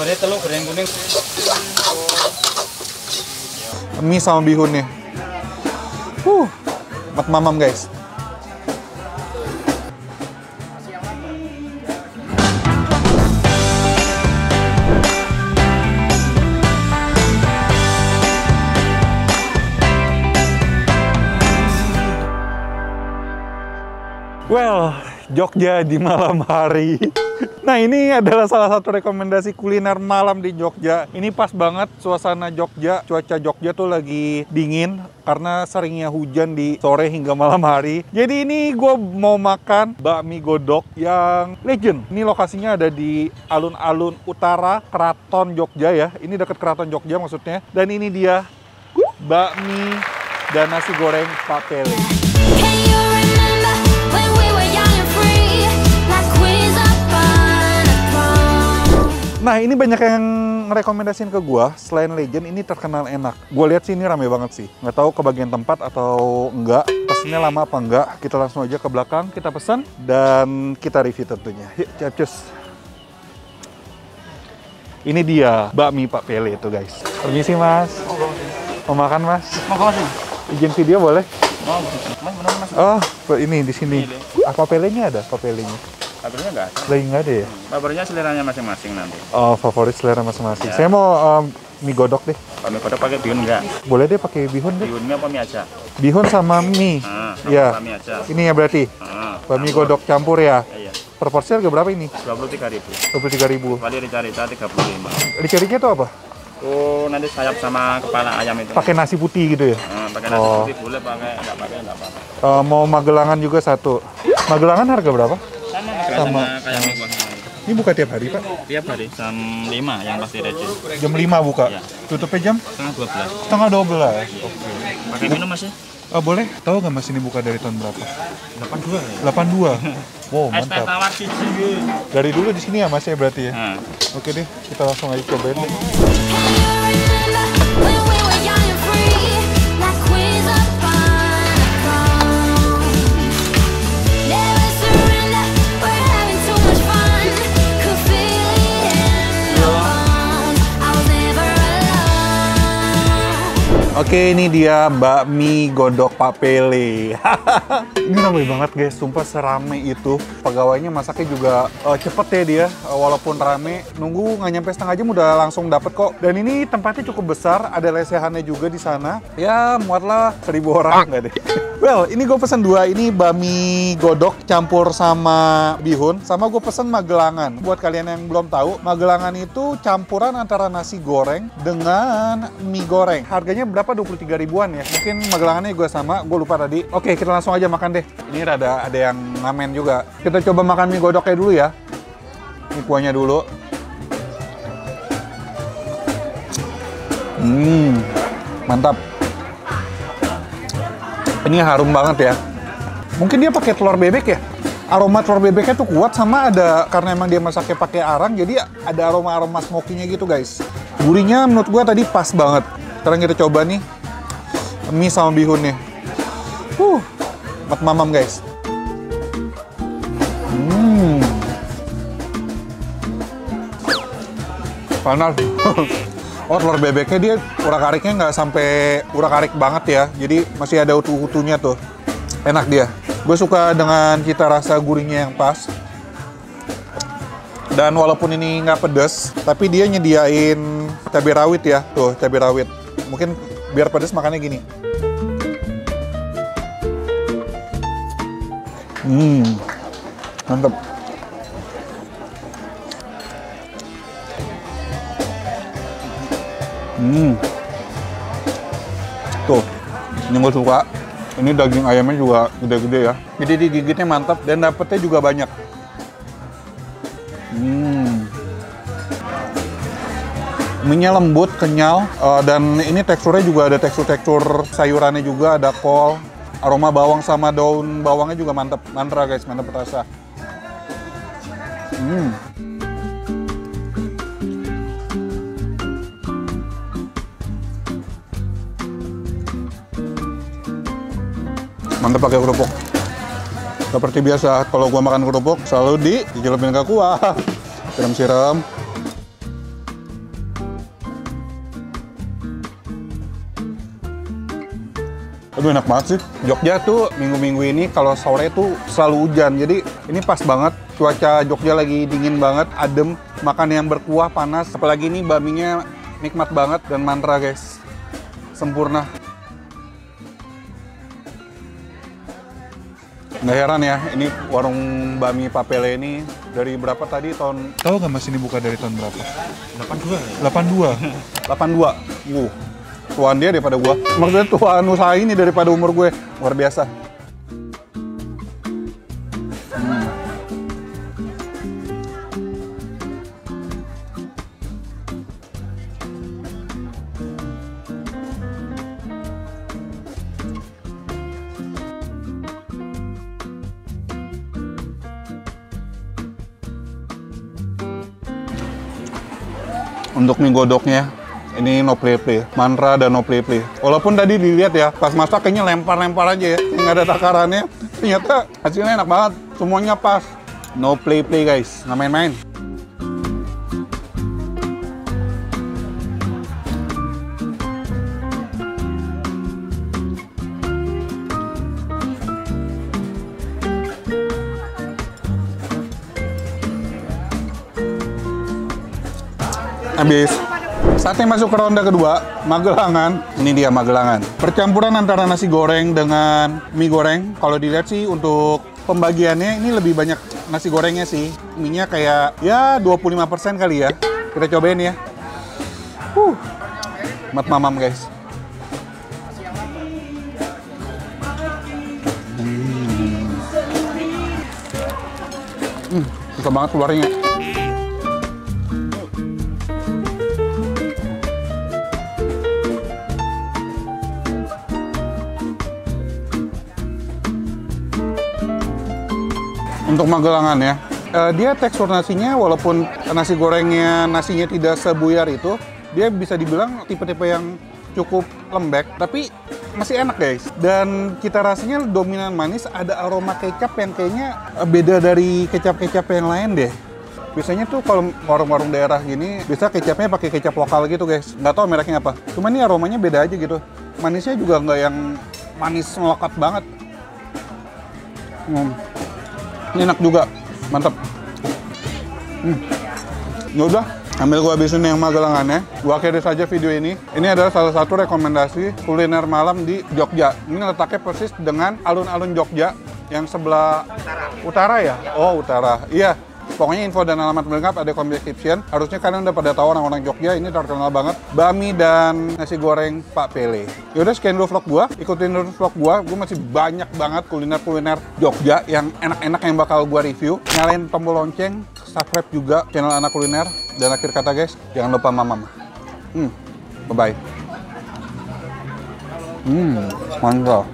Goreng telur, goreng kuning. Mie sama bihunnya. Mat mamam guys. Well, Jogja di malam hari. Nah, ini adalah salah satu rekomendasi kuliner malam di Jogja. Ini pas banget suasana Jogja. Cuaca Jogja tuh lagi dingin karena seringnya hujan di sore hingga malam hari. Jadi ini gue mau makan bakmi godok yang legend. Ini lokasinya ada di alun-alun utara Keraton Jogja ya. Ini dekat Keraton Jogja maksudnya. Dan ini dia bakmi dan nasi goreng Pak Pele. Nah, ini banyak yang rekomendasiin ke gua. Selain legend, ini terkenal enak. Gue lihat sih ini rame banget sih. Nggak tahu kebagian tempat atau enggak. Pesennya lama apa enggak. Kita langsung aja ke belakang, kita pesan dan kita review tentunya. Yuk, capcus. Ini dia bakmi Pak Pele itu guys. Permisi mas. Mau makan mas? Mau mas? Izin video boleh? Oh, mas benar mas. Oh, ini di sini. Apa Pelenya ada? Apa Pelenya? Kabarnya nggak ada. Lagi nggak ada ya? Kabarnya seleranya masing-masing nanti. Oh, favorit selera masing-masing. Ya. Saya mau mie godok deh. Kalau mie kodok pakai bihun nggak? Boleh deh pakai bihun deh. Bihunnya apa mie aja? Bihun sama mie. Iya. Mie aja. Ini ya berarti. Bakmi godok campur ya. Iya. Proporsi harga berapa ini? 23.000. 23.000. Kali rica-rica 35. Rica-rica itu apa? Oh, nanti sayap sama kepala ayam itu. Pakai nasi putih gitu ya? Pakai nasi putih boleh, pakai nggak apa-apa. Mau Magelangan juga satu. Magelangan harga berapa? Sama kayak mie kuahnya. Ini buka tiap hari, Pak? Tiap hari jam 5 yang pasti rejim. Jam 5 buka? Ya. Tutupnya jam? Setengah 12. Setengah 12. Oke. Pakai minum masih? Boleh? Tahu nggak mas ini buka dari tahun berapa? 82 ya? 82? Wow, Es teh mantap. tawar siji. Dari dulu di sini ya mas ya berarti ya? Nah. Oke deh, kita langsung aja cobain deh. Oke, ini dia bakmi godok Pak Pele. Ini ramai banget guys, sumpah serame itu. Pegawainya masaknya juga cepet ya dia, walaupun rame. Nunggu nggak nyampe setengah jam udah langsung dapet kok. Dan ini tempatnya cukup besar, ada lesehannya juga di sana. Ya muatlah 1000 orang nggak deh. Well, ini gue pesen 2, ini bakmi godok campur sama bihun. Sama gue pesen Magelangan. Buat kalian yang belum tahu, Magelangan itu campuran antara nasi goreng dengan mie goreng. Harganya berapa? 23 ribuan ya. Mungkin Magelangannya gue sama, gue lupa tadi. Oke, kita langsung aja makan deh. Ini ada yang ngamen juga. Kita coba makan mie godoknya dulu ya. Ini kuahnya dulu. Mantap. Ini harum banget ya. Mungkin dia pakai telur bebek ya. Aroma telur bebeknya tuh kuat, sama ada karena emang dia masaknya pakai arang, jadi ada aroma smoky-nya gitu guys. Gurihnya menurut gue tadi pas banget. Sekarang kita coba nih mie sama bihunnya. Mat mamam guys. Panas. Oh, telur bebeknya dia urak-ariknya nggak sampai urak-arik banget ya. Jadi masih ada utuh-utuhnya tuh. Enak dia. Gue suka dengan cita rasa gurihnya yang pas. Dan walaupun ini nggak pedas, tapi dia nyediain cabai rawit ya. Tuh, cabai rawit. Mungkin biar pedas makannya gini. Mantap. Tuh, ini gue suka. Ini daging ayamnya juga gede-gede ya. Jadi digigitnya mantap dan dapetnya juga banyak. Mie-nya lembut, kenyal, dan ini teksturnya juga ada tekstur-tekstur sayurannya juga, ada kol, aroma bawang sama daun bawangnya juga mantap. Mantra guys, mantap rasa. Mantap pakai kerupuk. Seperti biasa, kalau gua makan kerupuk selalu dicelupin ke kuah. Siram-siram. Aduh, enak banget sih. Jogja tuh minggu-minggu ini kalau sore tuh selalu hujan. Jadi ini pas banget. Cuaca Jogja lagi dingin banget, adem. Makan yang berkuah, panas. Apalagi ini baminya nikmat banget dan mantra guys. Sempurna. Nggak heran ya, ini warung bakmi Pak Pele ini dari berapa tadi tahun? Tahu nggak Mas ini buka dari tahun berapa? 82 ya? 82. 82. Tuan dia daripada gua. Maksudnya tuan usaha ini daripada umur gue. Luar biasa. Untuk mie godoknya, ini no play-play, mantra dan no play-play. Walaupun tadi dilihat ya, pas masak kayaknya lempar-lempar aja ya, nggak ada takarannya. Ternyata hasilnya enak banget, semuanya pas. No play-play guys, nggak main-main. Habis. Saatnya masuk ke ronde kedua, Magelangan. Ini dia Magelangan. Percampuran antara nasi goreng dengan mie goreng. Kalau dilihat sih untuk pembagiannya ini lebih banyak nasi gorengnya sih. Mie-nya kayak ya 25% kali ya. Kita cobain ya. Mat mamam guys. Suka banget keluarnya. Untuk Magelangan ya, dia tekstur nasinya walaupun nasinya tidak sebuyar itu, dia bisa dibilang tipe-tipe yang cukup lembek, tapi masih enak guys. Dan cita rasanya dominan manis, ada aroma kecap yang kayaknya beda dari kecap-kecap yang lain deh. Biasanya tuh kalau warung-warung daerah gini, bisa kecapnya pakai kecap lokal gitu guys. Nggak tahu mereknya apa. Cuma ini aromanya beda aja gitu. Manisnya juga nggak yang manis melekat banget. Ini enak juga, mantap. Ya udah, ambil gua habisin yang Magelangan ya. Gua akhiri saja video ini. Ini adalah salah satu rekomendasi kuliner malam di Jogja. Ini letaknya persis dengan alun-alun Jogja yang sebelah utara ya. Oh utara, iya. Pokoknya info dan alamat lengkap ada di kolom description. Harusnya kalian udah pada tahu orang-orang Jogja ini terkenal banget. Bakmi dan nasi goreng Pak Pele. Yaudah sekian dulu vlog gua. Ikutin terus vlog gua. Gua masih banyak banget kuliner-kuliner Jogja yang enak-enak yang bakal gua review. Nyalain tombol lonceng, subscribe juga channel Anak Kuliner. Dan akhir kata guys, jangan lupa mamam. Bye-bye. Mantap.